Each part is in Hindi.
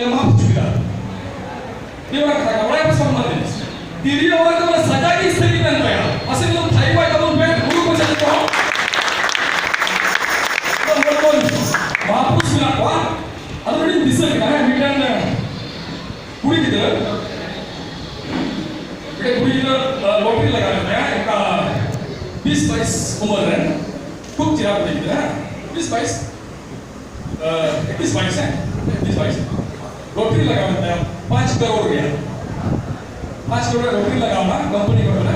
maaf juga. Dia orang kata orang yang sama ni. Diri orang tu mana saja ki istri kan saya. Masih belum Thai boy kamu ben guru ko jadi kau. Betul. Maaf juga kau. Ada ni bisa kita meeting ni. Kuri kita. Kita kuri kita lottery लगाने हैं एक 20-22 उम्र है. खूब चिराग देखते हैं. 20-22 21-22 है. 20-22 लॉटरी लगाना है 5 करोड़ गया 5 करोड़ लॉटरी लगाना कंपनी को ना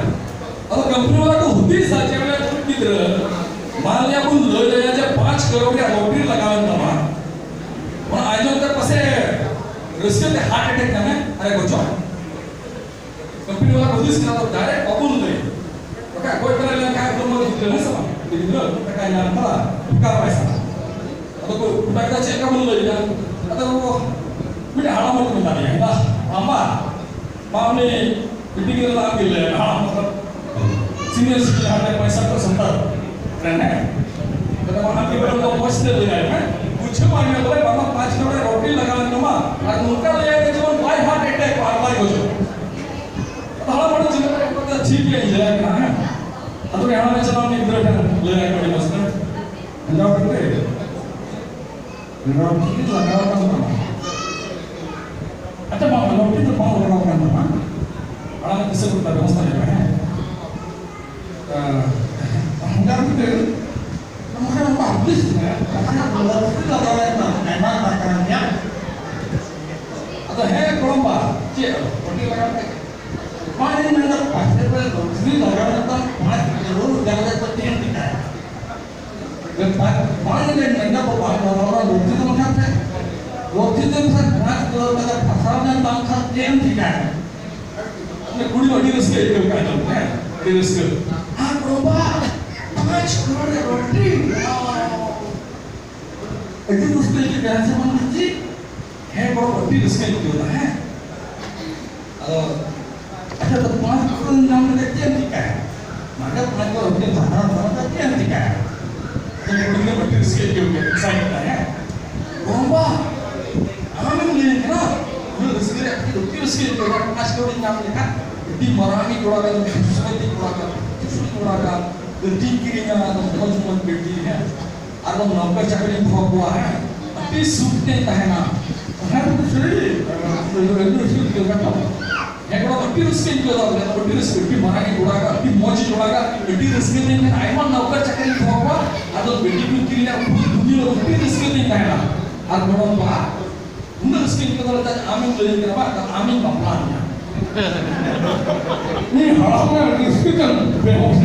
अब कंपनी वाला को होती साचे में किधर मान लिया अपन ले ले जब 5 करोड़ का लॉटरी लगाना था मां और आज तक पसे रिस्क में हार्ट अटैक ना अरे कुछ कंपनी वाला को रिस्क ना तो डायरेक्ट अपन ले ओके कोई तरह ले का तो मत ले सब इधर का यार था का पैसा अब को उठा चेक का मन ले जा atau kita haram itu tadi ya, mama ni pikir lah ambil haram senior sikit ada पैसा तो संतर रहना है, तो mana kita belum post deh ya, कुछ मायने बोले बाबा 5 करोड़ रोटी लगाने तो माँ, और उनका ले आए जीवन बाय हार्ट अटैक बाय कुछ, तो हाल बड़ा जीवन में पता ठीक है ये है ना, अतो यहाँ में चला मैं इधर ले आए बड़ी मस्त है, अंजाम करते हैं लॉटरी तो लगाना था अच्छा बाबा लॉटरी तो पाँव लगाना था ना बड़ा किसी को व्यवस्था नहीं है अंदर भी हमारे पास है हमारा लॉटरी लगाना था ऐसा करना है अतो है कोलंबा चे लॉटरी लगाना है पानी में ना पैसे पे लॉटरी लगाना था 5 करोड़ लगाना तो 3 दिखा है पानी में नंदा को पानी लगाना लॉटरी तो मतलब है लॉटरी तो सर 5 करोड़ का फसाना दाम था 3 दिखा है अपने कुड़ी वाली उसके एक का नाम है फिर उसके हाँ कोलंबा 5 करोड़ लॉटरी इतनी मुश्किल के क्या से मन जी है बड़ा लॉटरी उसके लिए होता है अच्छा तो 5 करोड़ नाम में 3 दिखा है मगर 5 करोड़ के साधारण साधारण 3 दिखा है तो ये कुड़ी लॉटरी उसके लिए होता है एक्साइटेड है कोलंबा हमें मिले ना वो उसके लिए 5 करोड़ नाम लिखा di marami keluarga itu seperti keluarga gede kirinya atau cuma gede atau nampak cakap yang buah ya tapi sudah tahan karena itu sendiri itu juga kan yang kalau virus ke itu ada virus gede marami keluarga di moji keluarga gede risk ini kan ayam nampak cakap yang buah atau gede kirinya dunia virus ke itu tahan atau orang buah umur risk itu kalau tanya amin beli kenapa amin bapaknya ini haramnya risk kan behosh